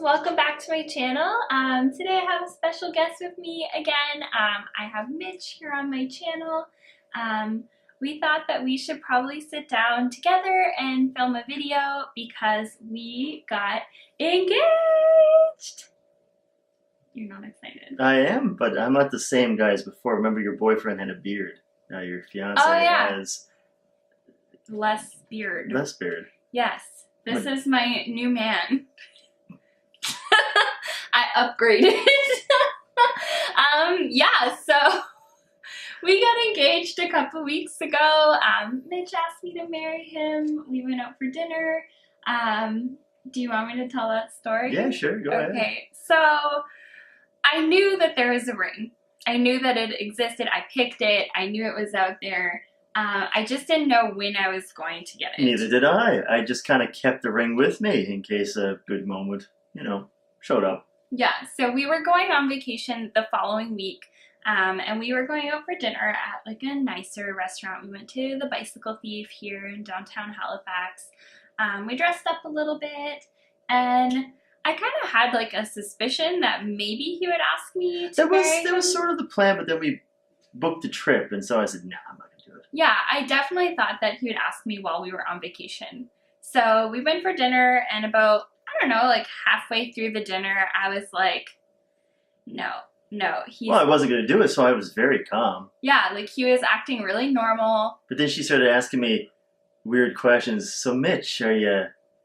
welcome back to my channel. Today I have a special guest with me again. I have Mitch here on my channel. We thought that we should probably sit down together and film a video because we got engaged. You're not excited. I am, but I'm not the same guy as before. Remember, your boyfriend had a beard. Now your fiance has less beard. less beard. Yes, this is my new man. I upgraded. Yeah, so we got engaged a couple weeks ago. Mitch asked me to marry him. We went out for dinner. Do you want me to tell that story? Yeah, sure, go ahead. Okay, so I knew that there was a ring. I knew that it existed. I picked it. I knew it was out there. I just didn't know when I was going to get it. Neither did I. I just kind of kept the ring with me in case a good moment, showed up. Yeah, so we were going on vacation the following week, and we were going out for dinner at like a nicer restaurant. We went to the Bicycle Thief here in downtown Halifax. We dressed up a little bit, and I kind of had like a suspicion that maybe he would ask me to marry him. That was sort of the plan, but then we booked a trip, and so I said, nah, I'm not going to do it. Yeah, I definitely thought that he would ask me while we were on vacation. So we went for dinner, and about, I don't know, like halfway through the dinner, I was like, no. Well, I wasn't going to do it, so I was very calm. Yeah, like he was acting really normal. But then she started asking me weird questions. So, Mitch, are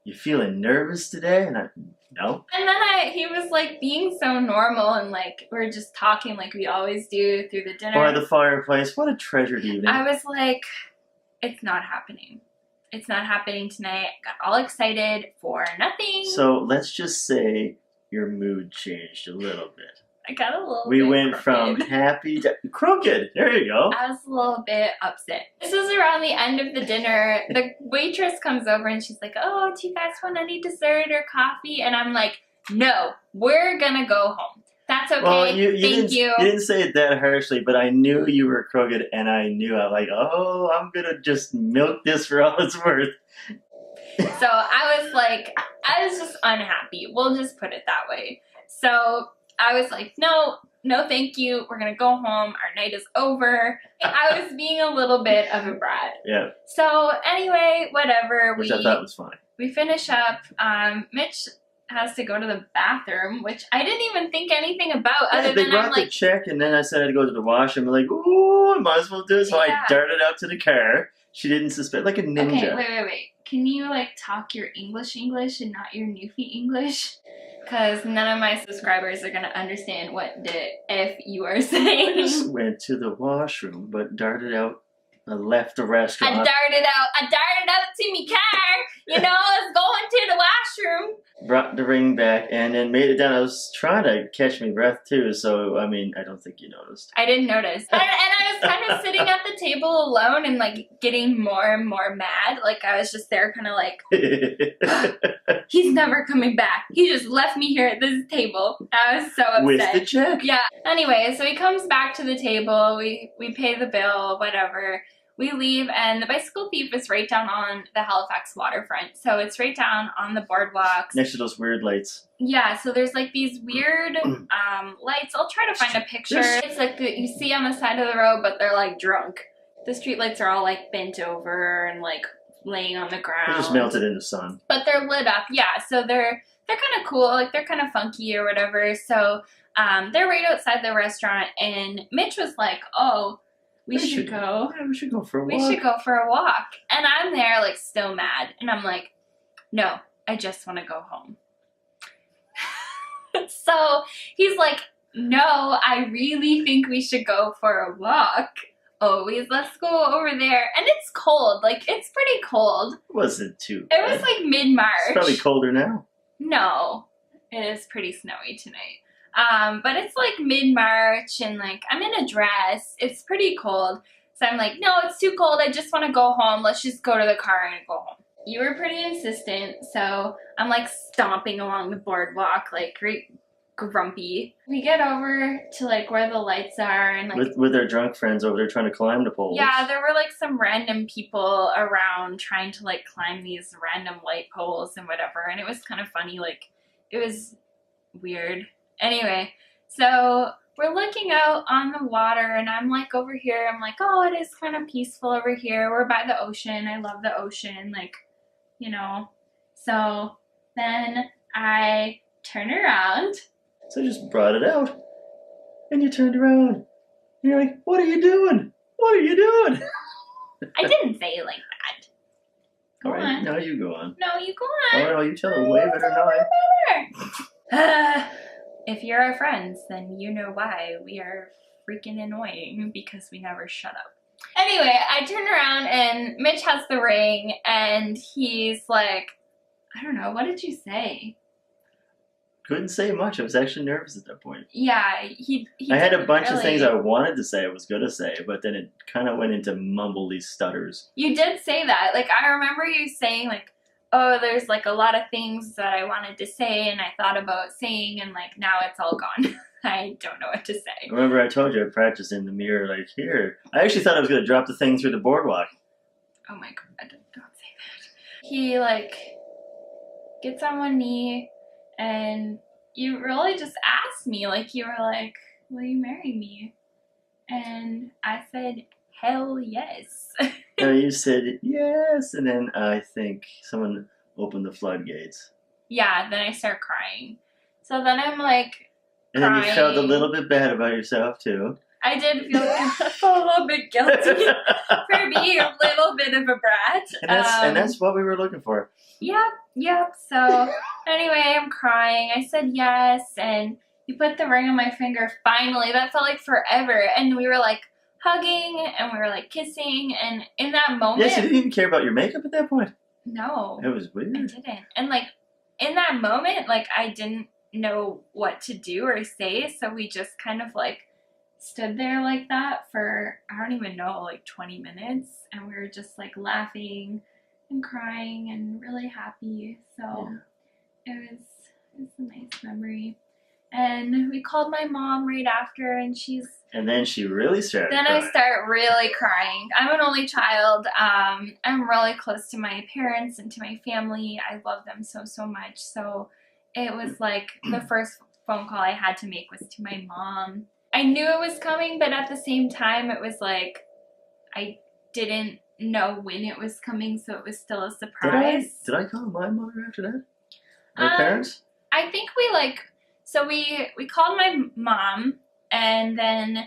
you feeling nervous today? And no. And then he was like being so normal, and like we were just talking like we always do through the dinner. By the fireplace. What a treasured evening. I was like, it's not happening. It's not happening tonight. I got all excited for nothing. So let's just say your mood changed a little bit. I got a little We bit went crooked. from happy to crooked. There you go. I was a little bit upset. This was around the end of the dinner. The waitress comes over and she's like, oh, do you guys want any dessert or coffee? And I'm like, no, we're gonna go home. That's okay. Well, Thank you. You didn't say it that harshly, but I knew you were crooked, and I knew I was like, oh, I'm gonna just milk this for all it's worth. So I was just unhappy. We'll just put it that way. So I was like, no, thank you. We're gonna go home. Our night is over. I was being a little bit of a brat. Yeah. So anyway, whatever. Which I thought was funny. We finish up. Mitch has to go to the bathroom, which I didn't even think anything about. Other They than brought I'm the like, check, and then I said I'd go to the washroom. I'm like, ooh, I might as well do it. So Yeah. I darted out to the car. She didn't suspect, like a ninja. okay, wait. Can you like talk your English and not your Newfie English? Because none of my subscribers are gonna understand what the F you are I saying. just went to the washroom, but darted out. I left the restaurant. I darted out to me car. I was going to the washroom. Brought the ring back and then made it down. I was trying to catch my breath too, so I mean, I don't think you noticed. I didn't notice. And I was kind of sitting at the table alone and like getting more and more mad. Like I was just there kind of like, he's never coming back. He just left me here at this table. I was so upset. With the check. Yeah. Anyway, so he comes back to the table. We pay the bill, whatever. We leave, and the Bicycle Thief is right down on the Halifax waterfront. So it's right down on the boardwalks. Next to those weird lights. Yeah, so there's like these weird lights. I'll try to find a picture. It's like you see on the side of the road, but they're like drunk. The street lights are all like bent over and like laying on the ground. They just melted in the sun. But they're lit up, yeah. So they're kind of cool, like they're kind of funky or whatever. So they're right outside the restaurant, and Mitch was like, oh, we should go. Yeah, we should go for a walk. We should go for a walk. And I'm there like still mad. And I'm like, no, I just want to go home. So he's like, no, I really think we should go for a walk. Always, let's go over there. And it's cold. Like, it's pretty cold. It wasn't too It bad. was like mid-March. It's probably colder now. No, it is pretty snowy tonight. But it's like mid-March and like I'm in a dress. It's pretty cold. So I'm like, no, it's too cold. I just want to go home. Let's just go to the car and go home. You were pretty insistent. So I'm like stomping along the boardwalk, like grumpy. We get over to like where the lights are and like With their drunk friends over there trying to climb the poles. yeah, there were like some random people around trying to like climb these random light poles and whatever. And it was kind of funny. Like it was weird. Anyway, so we're looking out on the water, and I'm like over here. I'm like, oh, it is kind of peaceful over here. We're by the ocean. I love the ocean, like, you know. So then I turn around. So I just brought it out, and you turned around. And you're like, what are you doing? What are you doing? I didn't say it like that. Go All right, on. now you go on. No, you go Oh, on. no, you tell it way better than I. If you're our friends, then you know why we are freaking annoying because we never shut up. Anyway, I turn around and Mitch has the ring and he's like, I don't know, what did you say? Couldn't say much. I was actually nervous at that point. Yeah, he I had a didn't bunch of really- things I wanted to say, I was going to say, but then it kind of went into mumbly stutters. You did say that. Like, I remember you saying, like, oh, there's, like, a lot of things that I wanted to say and I thought about saying, and, like, now it's all gone. I don't know what to say. Remember I told you I practiced in the mirror, like, here. I actually thought I was going to drop the thing through the boardwalk. Oh my god, don't say that. He, like, gets on one knee and you really just asked me, like, you were like, will you marry me? And I said, hell yes. No, you said yes, and then I think someone opened the floodgates. Yeah, then I start crying. So then I'm like, And then you felt a crying. little bit bad about yourself, too. I did feel a little bit guilty for being a little bit of a brat. And that's what we were looking for. Yep. So anyway, I'm crying. I said yes, and you put the ring on my finger. Finally, that felt like forever. And we were like hugging, and we were like kissing, and in that moment, Yes, you didn't even care about your makeup at that point. no, It was I weird. didn't. And like in that moment, like I didn't know what to do or say, so we just kind of like stood there like that for, I don't even know, like 20 minutes, and we were just like laughing and crying and really happy. So it was a nice memory. And we called my mom right after, and And then she really started then crying. I start really crying. I'm an only child. I'm really close to my parents and to my family. I love them so much. So it was like the first phone call I had to make was to my mom. I knew it was coming, but at the same time, it was like I didn't know when it was coming, so it was still a surprise. Did I call my mother after that? My parents? I think we called my mom, and then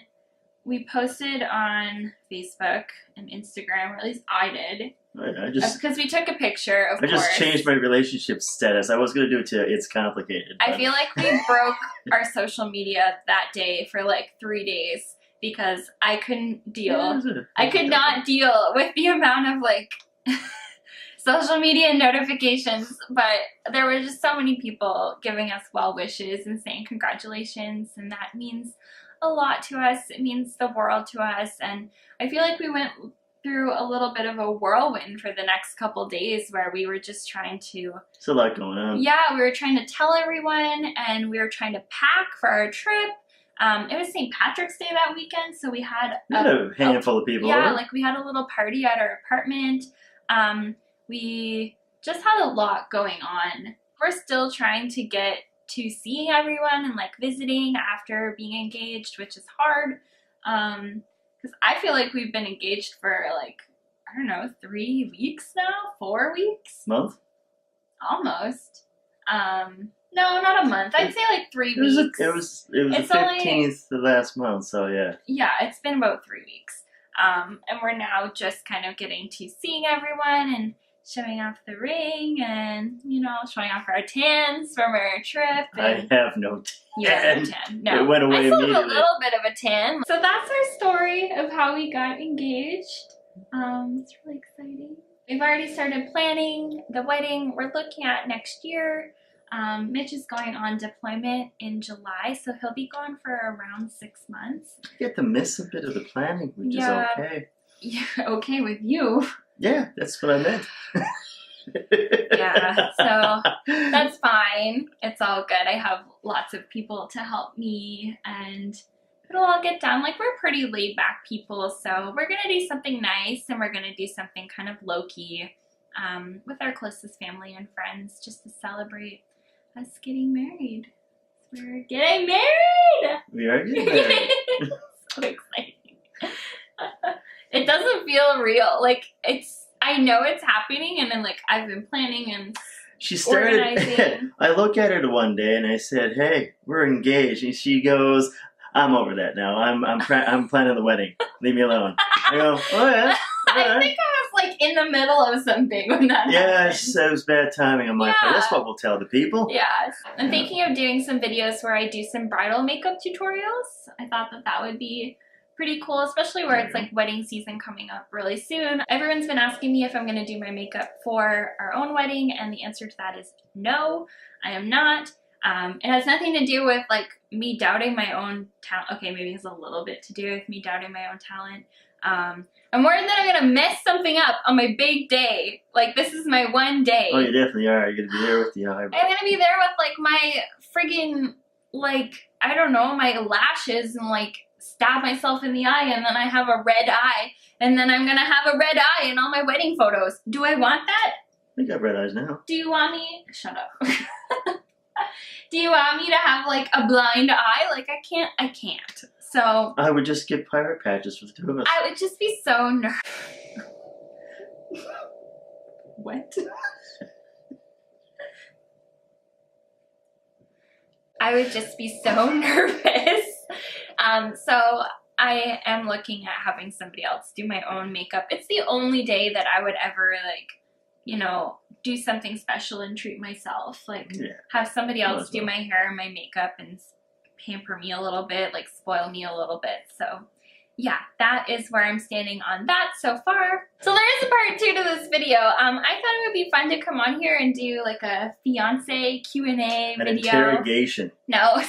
we posted on Facebook and Instagram, or at least I did, I just because we took a picture, of course. changed my relationship status. I was going to do it to It's Complicated. I but- feel like we broke our social media that day for like 3 days because I couldn't deal. Yeah, it was a- I could not deal with the amount of like social media notifications, but there were just so many people giving us well wishes and saying congratulations, and that means a lot to us. It means the world to us, and I feel like we went through a little bit of a whirlwind for the next couple days where we were just trying to, It's a lot going on. yeah, we were trying to tell everyone, and we were trying to pack for our trip. It was St. Patrick's Day that weekend, so we had We had a handful of people yeah, over. like we had a little party at our apartment. We just had a lot going on. We're still trying to get to seeing everyone and like visiting after being engaged, which is hard. Because I feel like we've been engaged for like, I don't know, 3 weeks now? 4 weeks? Month? Almost. No, not a month. I'd say like 3 It was weeks. it was the It's only- 15th of last month, so yeah. Yeah, it's been about 3 weeks. And we're now just kind of getting to seeing everyone and showing off the ring and, you know, showing off our tans from our trip. I And have no you have a tan. tan. No, It went away I still have a immediately. little bit of a tan. So that's our story of how we got engaged. It's really exciting. We've already started planning the wedding we're looking at next year. Mitch is going on deployment in July, so he'll be gone for around 6 months. You get to miss a bit of the planning, which Yeah. is okay. Yeah, okay with you. Yeah, that's what I meant. Yeah, so that's fine. It's all good. I have lots of people to help me, and it'll all get done. Like, we're pretty laid back people, so we're gonna do something nice, and we're gonna do something kind of low-key with our closest family and friends just to celebrate us getting married. We're getting married! We are getting married. So exciting. It doesn't feel real. Like, I know it's happening, and then, like, I've been planning and She started, organizing. I look at her one day and I said, hey, we're engaged. And she goes, I'm over that now. I'm planning the wedding. Leave me alone. I go, oh yeah. I think I was like in the middle of something when that happened. She said it was bad timing on my part. That's what we'll tell the people. Yes. I'm thinking of doing some videos where I do some bridal makeup tutorials. I thought that would be pretty cool, especially where it's like wedding season coming up really soon. Everyone's been asking me if I'm going to do my makeup for our own wedding, and the answer to that is no, I am not. It has nothing to do with like me doubting my own talent. Okay, maybe it's a little bit to do with me doubting my own talent. I'm worried that I'm going to mess something up on my big day. Like, this is my one day. Oh, you definitely are. You're going to be there with the eyebrow. I'm going to be there with like my friggin', like, I don't know, my lashes, and like stab myself in the eye, and then I have a red eye, and then I'm going to have a red eye in all my wedding photos. Do I want that? I got red eyes now. Do you want me? Shut up. Do you want me to have like a blind eye? Like, I can't. So I would just get pirate patches for the two of us. I would just be so nervous. What? I would just be so nervous. So I am looking at having somebody else do my own makeup. It's the only day that I would ever, like, you know, do something special and treat myself. Like, have somebody else do my hair and my makeup and pamper me a little bit, like spoil me a little bit. So yeah, that is where I'm standing on that so far. So there is a part 2 to this video. I thought it would be fun to come on here and do like a fiancé Q&A video. An interrogation. No,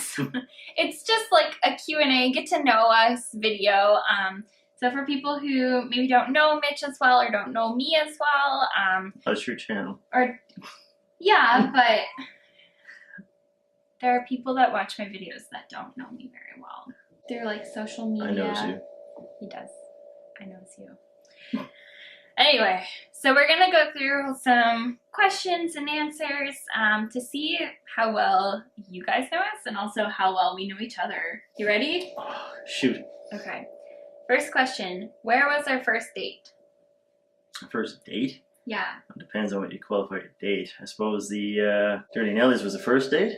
it's just like a Q&A, get to know us video. So for people who maybe don't know Mitch as well or don't know me as well. That's your channel. Yeah, but there are people that watch my videos that don't know me very well. They're like social media. I knows you. He does. I knows you. Anyway, so we're going to go through some questions and answers to see how well you guys know us and also how well we know each other. You ready? Shoot. Okay. First question. Where was our first date? First date? Yeah. It depends on what you qualify a date. I suppose the Dirty Nellies was the first date?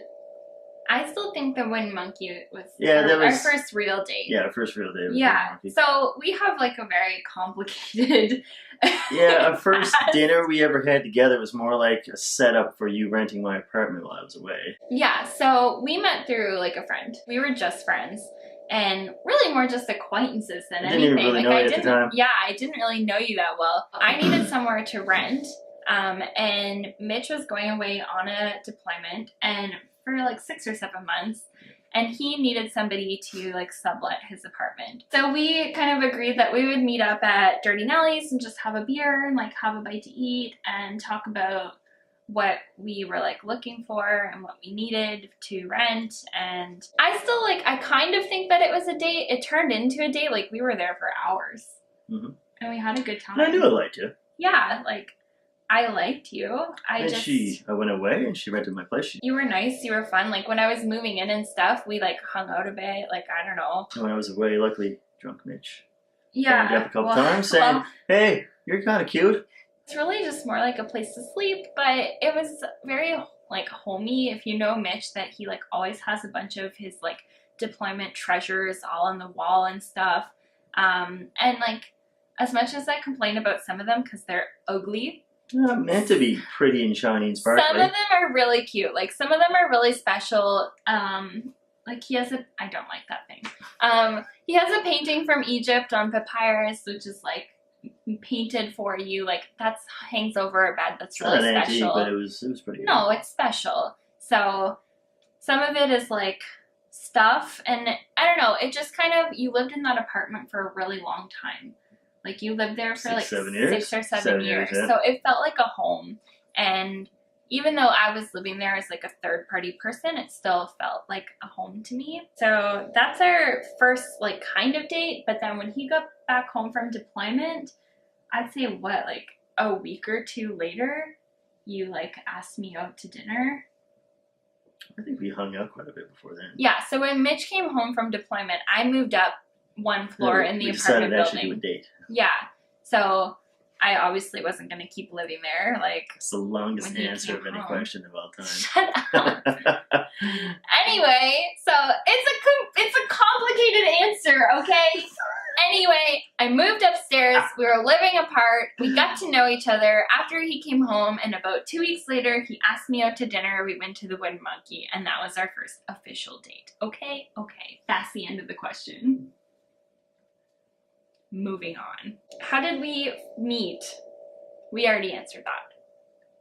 I still think the Wind Monkey was, our first real date. Yeah, our first real date. Yeah, so we have like a very complicated... Yeah, our first dinner we ever had together was more like a setup for you renting my apartment while I was away. Yeah, so we met through like a friend. We were just friends. And really more just acquaintances than anything. Didn't even really know you at the time. Yeah, I didn't really know you that well. I needed somewhere to rent, and Mitch was going away on a deployment, and for like 6 or 7 months, and he needed somebody to like sublet his apartment. So we kind of agreed that we would meet up at Dirty Nellies and just have a beer and like have a bite to eat and talk about what we were like looking for and what we needed to rent. And I still like, I kind of think that it was a date. It turned into a date. Like, we were there for hours and we had a good time. And I knew I liked you. Yeah, like I liked you. I went away and she rented my place. You were nice. You were fun. Like, when I was moving in and stuff, we like hung out a bit. Like, I don't know. When I was away, luckily, drunk Mitch. Yeah. Phoned you up a couple times saying, hey, you're kind of cute. It's really just more like a place to sleep, but it was very like homey. If you know Mitch, that he like always has a bunch of his like deployment treasures all on the wall and stuff. And like, as much as I complain about some of them because they're ugly, meant to be pretty and shiny and sparkly. Some of them are really cute. Like, some of them are really special. Like, he has I don't like that thing. He has a painting from Egypt on papyrus, which is like painted for you. Like, that's hangs over a bed. That's really special. Antique, but it was pretty good. No, it's special. So some of it is like stuff, and I don't know. It just kind of, you lived in that apartment for a really long time. Like, you lived there for like 7 years? 6 or 7 years. Yeah. So it felt like a home. And even though I was living there as like a third party person, it still felt like a home to me. So that's our first like kind of date. But then when he got back home from deployment, I'd say what, like a week or 2 later, you like asked me out to dinner. I think we hung out quite a bit before then. Yeah, so when Mitch came home from deployment, I moved up one floor in the apartment building. We decided to actually do a date. Yeah, so I obviously wasn't going to keep living there. Like, it's the longest answer of any question of all time. Shut up. Anyway, so it's a complicated answer, okay? Anyway, I moved upstairs. We were living apart. We got to know each other after he came home, and about 2 weeks later, he asked me out to dinner. We went to the Wooden Monkey, and that was our first official date. Okay? Okay. That's the end of the question. Moving on. How did we meet? We already answered that.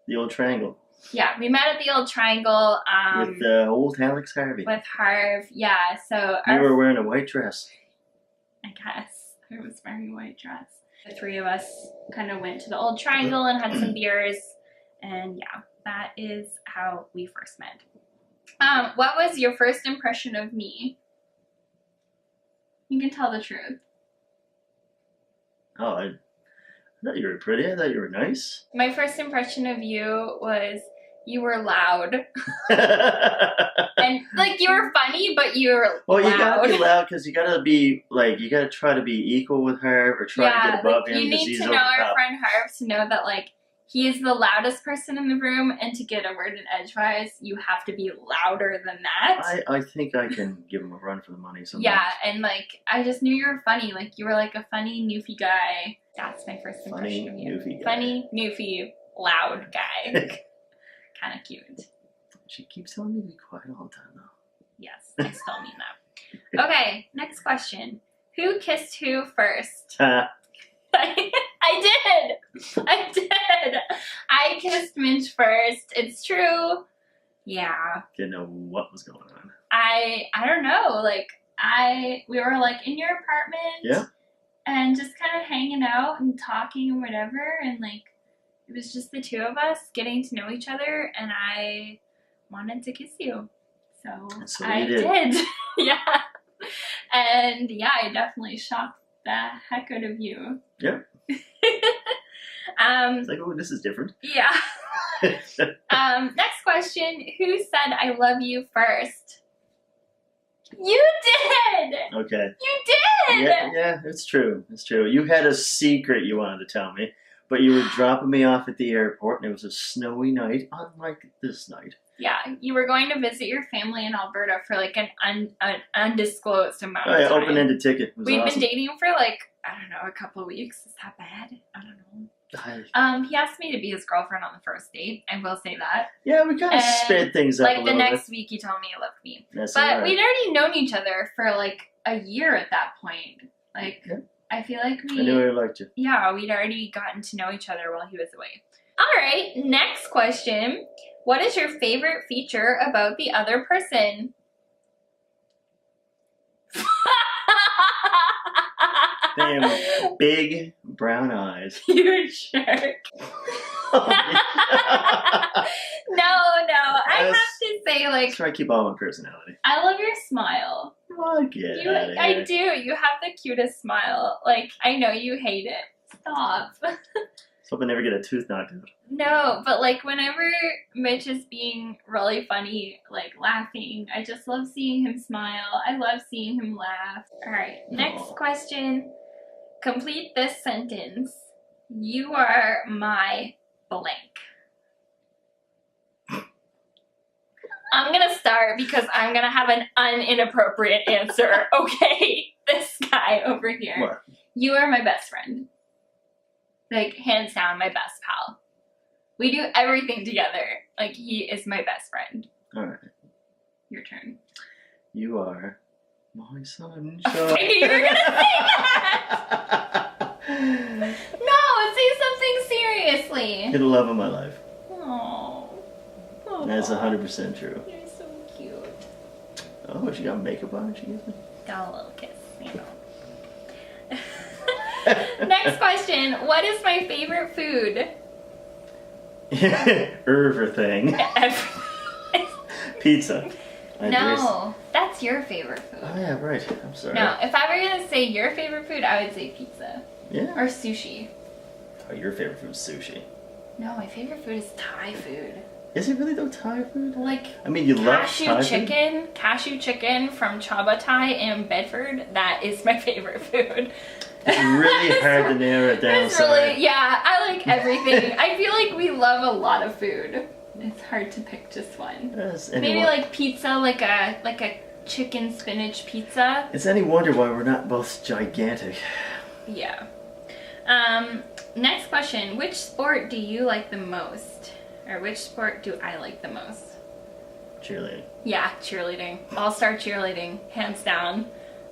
The old triangle. Yeah, we met at the old triangle. With old Alex Harvey. With Harv, yeah. So you were wearing a white dress. I guess. I was wearing a white dress. The three of us kind of went to the old triangle and had some beers. And yeah, that is how we first met. What was your first impression of me? You can tell the truth. Oh, I thought you were pretty. I thought you were nice. My first impression of you was you were loud. And, like, you were funny, but you were well, loud. You gotta be loud because you gotta be, like, you gotta try to be equal with her or try to get above him. You need to know our friend Harv to know that, like, he is the loudest person in the room, and to get a word in edgewise, you have to be louder than that. I think I can give him a run for the money sometimes. Yeah, and, like, I just knew you were funny. Like, you were, like, a funny, newfie guy. That's my first impression of you. Newfie guy. Funny, newfie, loud guy. Kind of cute. She keeps telling me to be quiet all the time, though. Yes, I still mean that. Okay, next question. Who kissed who first? I did. I kissed Mitch first. It's true. Yeah. Didn't know what was going on. I don't know. Like, we were, like, in your apartment. Yeah. And just kind of hanging out and talking and whatever. And, like, it was just the two of us getting to know each other. And I wanted to kiss you. So I did. Yeah. And, yeah, I definitely shocked the heck out of you. Yeah. It's like, oh, this is different. Yeah. Next question. Who said I love you first? You did! Okay. You did! Yeah, it's true. It's true. You had a secret you wanted to tell me, but you were dropping me off at the airport, and it was a snowy night, unlike this night. Yeah, you were going to visit your family in Alberta for, like, an undisclosed amount of time. Open-ended ticket. We've been dating for, like, I don't know, a couple of weeks. Is that bad? I don't know. He asked me to be his girlfriend on the first date. I will say that. Yeah, we kind of sped things up a little bit. Like, the next week he told me he loved me. That's but we'd already known each other for, like, a year at that point. Like, yeah. I feel like I knew I liked you. Yeah, we'd already gotten to know each other while he was away. All right, next question. What is your favorite feature about the other person? Damn, big brown eyes. You jerk. No, I have to say, like, try to keep all my personality. I love your smile. Oh, get out of here. I do. You have the cutest smile. Like, I know you hate it. Stop. Hope I never get a tooth knocked out. No, but, like, whenever Mitch is being really funny, like, laughing, I just love seeing him smile. I love seeing him laugh. All right, next question. Complete this sentence. You are my blank. I'm gonna start because I'm gonna have an inappropriate answer, okay? This guy over here. What? You are my best friend. Like, hands down, my best pal. We do everything together. Like, he is my best friend. All right. Your turn. You are my sunshine. Okay, you're gonna say that! No, say something seriously. You're the love of my life. Oh. That's 100% true. You're so cute. Oh, she got makeup on? She gives me? Got a little kiss, you know. Next question. What is my favorite food? Everything. Pizza. No, that's your favorite food. Oh yeah, right. I'm sorry. No, if I were gonna say your favorite food, I would say pizza. Yeah. Or sushi. Oh, your favorite food is sushi. No, my favorite food is Thai food. Is it really though Thai food? Like I mean, you love Thai cashew chicken from Chaba Thai in Bedford. That is my favorite food. It's really hard to narrow it down. It's really, yeah, I like everything. I feel like we love a lot of food. It's hard to pick just one. Maybe like pizza, like a chicken spinach pizza. It's any wonder why we're not both gigantic. Yeah. Next question. Which sport do you like the most? Or which sport do I like the most? Cheerleading. Yeah, cheerleading. All-star cheerleading, hands down.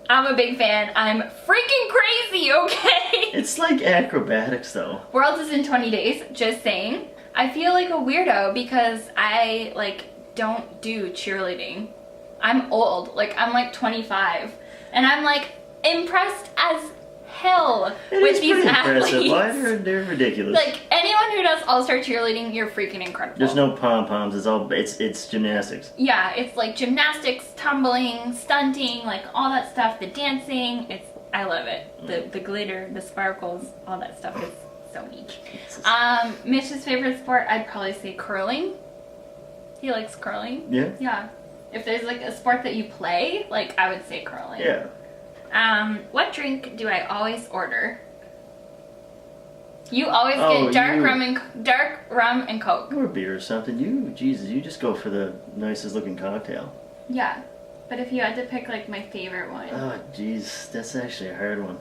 I'm a big fan. I'm freaking crazy, okay? It's like acrobatics though. Worlds is in 20 days, just saying. I feel like a weirdo because I like don't do cheerleading. I'm old, like I'm like 25. And I'm like impressed as hell with these athletes. Why they're ridiculous. Like anyone who does all-star cheerleading, you're freaking incredible. There's no pom-poms, it's gymnastics. Yeah, it's like gymnastics, tumbling, stunting, like all that stuff, the dancing, I love it. The glitter, the sparkles, all that stuff is so neat. Mitch's favorite sport, I'd probably say curling. He likes curling. Yeah? Yeah. If there's like a sport that you play, like I would say curling. Yeah. What drink do I always order? You always get dark rum and Coke. Or beer or something. Jesus, you just go for the nicest looking cocktail. Yeah, but if you had to pick like my favorite one. Oh, jeez, that's actually a hard one.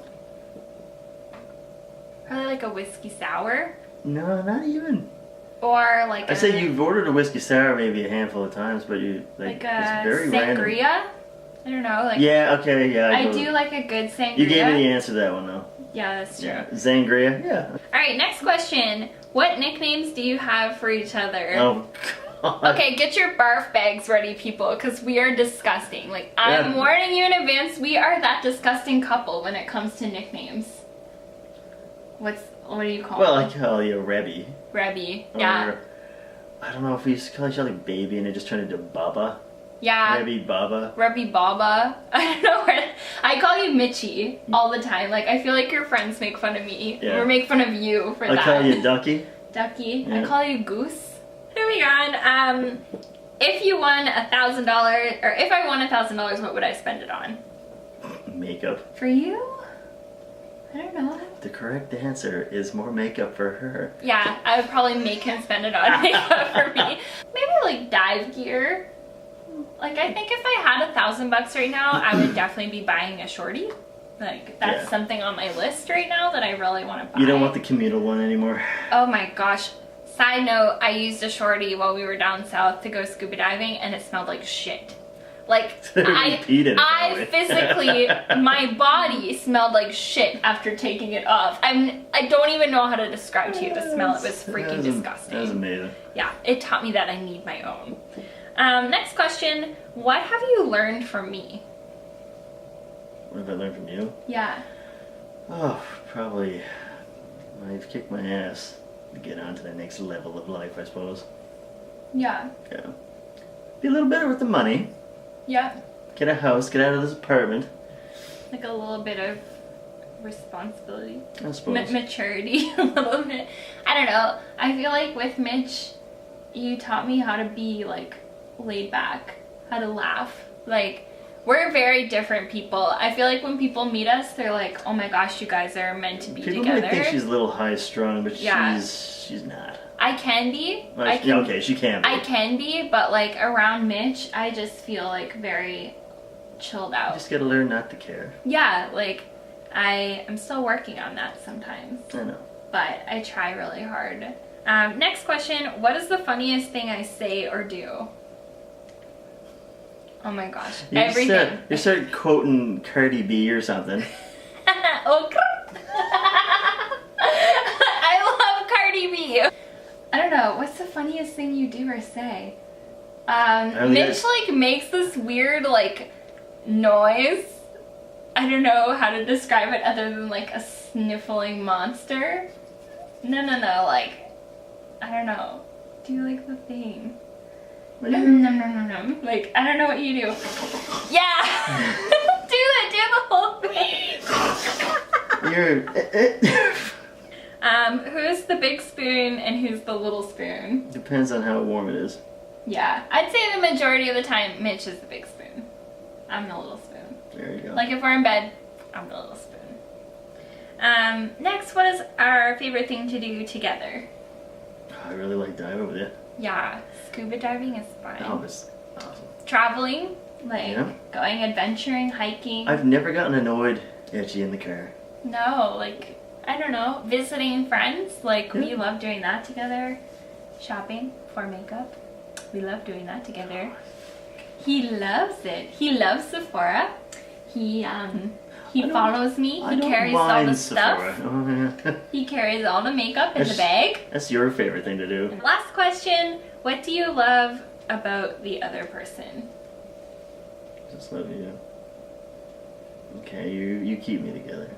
Probably like a whiskey sour. No, not even. Or like I say you've ordered a whiskey sour maybe a handful of times, but you like it's a very sangria. Random. I don't know, like yeah, okay, yeah. I do like a good sangria. You gave me the answer to that one though. Yeah, that's true. Yeah, sangria. Yeah. All right, next question. What nicknames do you have for each other? Oh God. Okay, get your barf bags ready, people, because we are disgusting. Like I'm warning you in advance, we are that disgusting couple when it comes to nicknames. What do you call Well, them? I call you Rebby. Rebby, yeah. Or, I don't know if we used to call each other baby and it just turned into Baba. Yeah. Rebby Baba. Rebby Baba. I don't know where. I call you Mitchie all the time. Like, I feel like your friends make fun of me. Yeah. Or make fun of you for that. I call you Ducky. Ducky. Yeah. I call you Goose. Moving on. If you won $1,000, or if I won $1,000, what would I spend it on? Makeup. For you? I don't know. The correct answer is more makeup for her. Yeah, I would probably make him spend it on makeup for me. Maybe like dive gear. Like I think if I had $1,000 right now, I would definitely be buying a shorty. Like that's something on my list right now that I really want to buy. You don't want the communal one anymore. Oh my gosh. Side note, I used a shorty while we were down south to go scuba diving and it smelled like shit. Like I physically, my body smelled like shit after taking it off. I don't even know how to describe to you the smell. It was freaking disgusting. That was amazing. Yeah, it taught me that I need my own. Next question, what have you learned from me? What have I learned from you? Yeah. Oh, probably I've kicked my ass to get on to the next level of life, I suppose. Yeah. Yeah. Be a little better with the money. Yeah. Get a house, get out of this apartment. Like a little bit of responsibility. I suppose. Maturity, a little bit. I don't know. I feel like with Mitch, you taught me how to be like laid back, how to laugh. Like, we're very different people. I feel like when people meet us, they're like, oh my gosh, you guys are meant to be People together. might think she's a little high strung, but she's not. I can be. Like, okay, she can be. I can be, but like around Mitch, I just feel like very chilled out. You just gotta learn not to care. Yeah, like I'm still working on that sometimes. I know. But I try really hard. Next question, what is the funniest thing I say or do? Oh my gosh, everything. You start quoting Cardi B or something. Oh, I love Cardi B. I don't know, what's the funniest thing you do or say? Mitch like makes this weird like noise. I don't know how to describe it other than like a sniffling monster. No, like, I don't know. Do like the thing. Nom. Like, I don't know what you do. Yeah! Do the whole thing. Who's the big spoon and who's the little spoon? Depends on how warm it is. Yeah, I'd say the majority of the time Mitch is the big spoon. I'm the little spoon. There you go. Like if we're in bed, I'm the little spoon. Next, what is our favorite thing to do together? I really like diving with you. Yeah, scuba diving is fun. Oh, it's awesome. Traveling, like going adventuring, hiking. I've never gotten annoyed at you in the car. No, like, I don't know, visiting friends, like we love doing that together. Shopping for makeup, we love doing that together. He loves it. He loves Sephora. He follows me. He carries all the stuff. Oh, yeah. He carries all the makeup in the bag. That's your favorite thing to do. Last question, what do you love about the other person? Just let me know. Okay, you keep me together.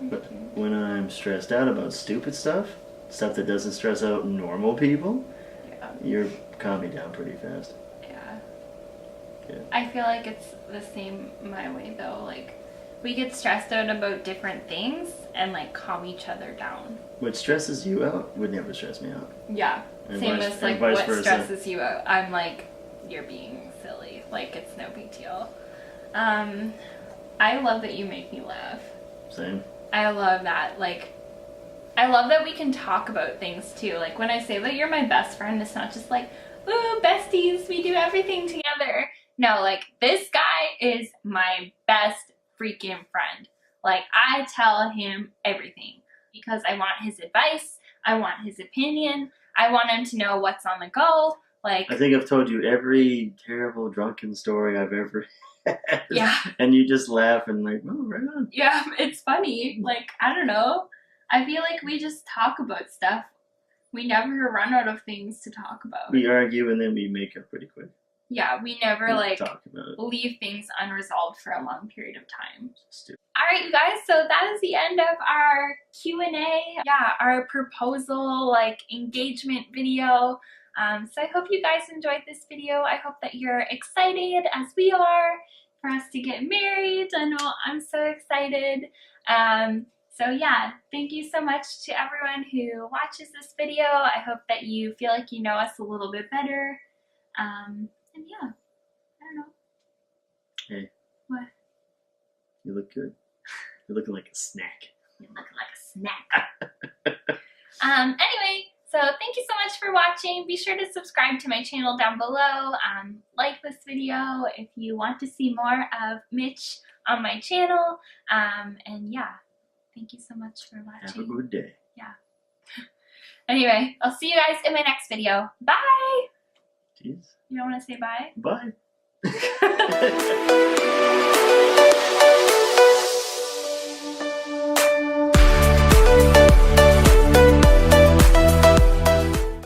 But when I'm stressed out about stupid stuff that doesn't stress out normal people, you calm me down pretty fast. Yeah. I feel like it's the same my way though. Like, we get stressed out about different things and like calm each other down. What stresses you out would never stress me out. Yeah. And same as like vice what versa. stresses you out. I'm like, you're being silly. Like, it's no big deal. I love that you make me laugh. Same. I love that. Like, I love that we can talk about things too. Like, when I say that you're my best friend, it's not just like, ooh, besties, we do everything together. No, like, this guy is my best freaking friend. Like, I tell him everything because I want his advice. I want his opinion. I want him to know what's on the go. Like, I think I've told you every terrible drunken story I've ever had. Yeah. And you just laugh and like, oh, right on. Yeah, it's funny. Like, I don't know. I feel like we just talk about stuff. We never run out of things to talk about. We argue and then we make up pretty quick. Yeah, we never like talk about it. Leave things unresolved for a long period of time. Stupid. All right, you guys, so that is the end of our Q&A. Yeah, our proposal, like, engagement video. So I hope you guys enjoyed this video. I hope that you're excited as we are for us to get married. I know I'm so excited. So yeah, thank you so much to everyone who watches this video. I hope that you feel like you know us a little bit better. And yeah, I don't know. Hey. What? You look good. You're looking like a snack. You're looking like a snack. Anyway, so thank you so much for watching. Be sure to subscribe to my channel down below. Like this video if you want to see more of Mitch on my channel. And yeah, thank you so much for watching. Have a good day. Yeah. Anyway, I'll see you guys in my next video. Bye! Jeez. You don't want to say bye? Bye.